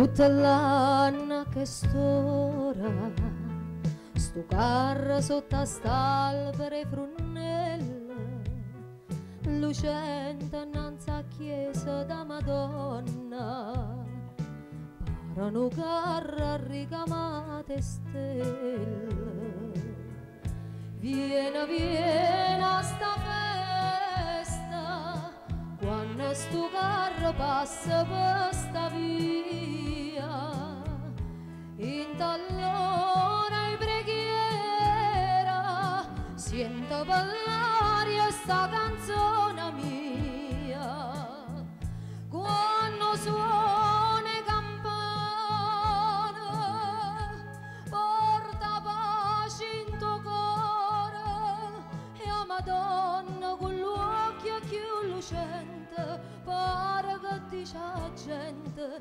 tutto l'anno che st'ora sto carro sotto a st'albero e frunnelle lucente innanzi a chiesa da Madonna parano carro ricamate stelle. Vieni, vieni a sta festa quando sto carro passa per sta via, in tall'ora e preghiera sento per l'aria sta canzone mia. Quando suona e campana porta pace in tuo cuore e a Madonna con l'occhio più lucente pare che dice a gente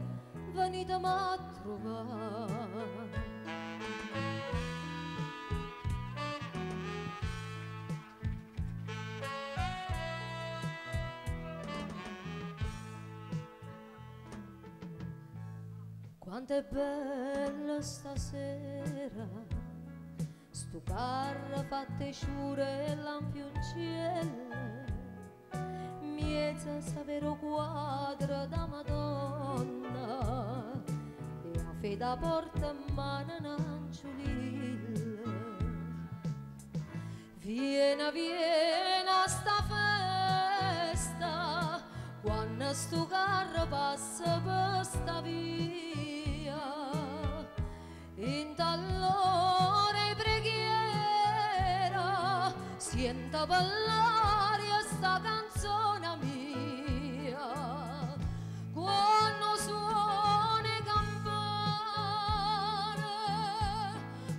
venitemi a trovare. Quanto è bella stasera, sto carro fatte sciure e lampioncelle, miezza sta vero quadro da Madonna, e a fede porta in mano un'anciulille. Vieni, vieni a sta festa, quando sto carro passa per sta via, in tall'ora e preghiera sento per l'aria sta canzone mia. Quando suona e campana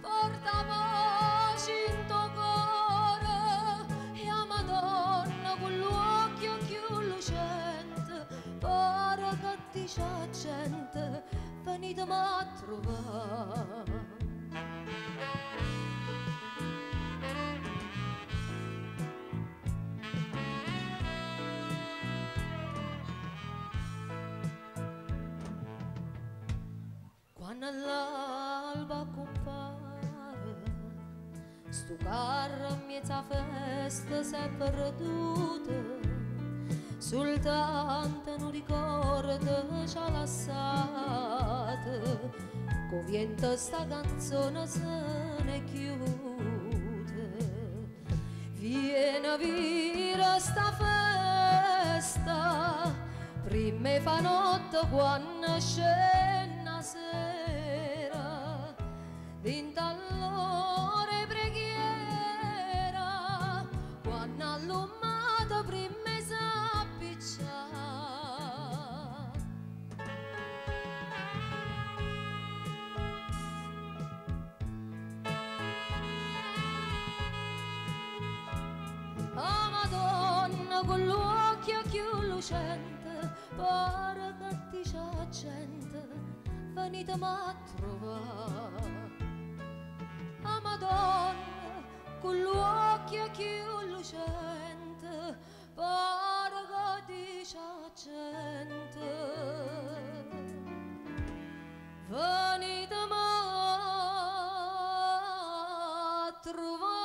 porta pace in tuo cuore e a Madonna con l'occhio più lucente pare che dice a gente venitemi a trovare. Quando l'alba compare sto carro in mezza festa si è perduto, soltanto non ricordo c'ha lasciato, con vento sta canzone se ne chiude. Vieni, vieni sta festa, prima fa notte quando scena sera, in tall'ora e preghiera, quando allumata prima s'appiccia. Oh Madonna con l'occhio più lucente pare che dice a gente venitemi a trovare. Oh Madonna con l'occhio più lucente pare che dice a gente venitemi a trovare.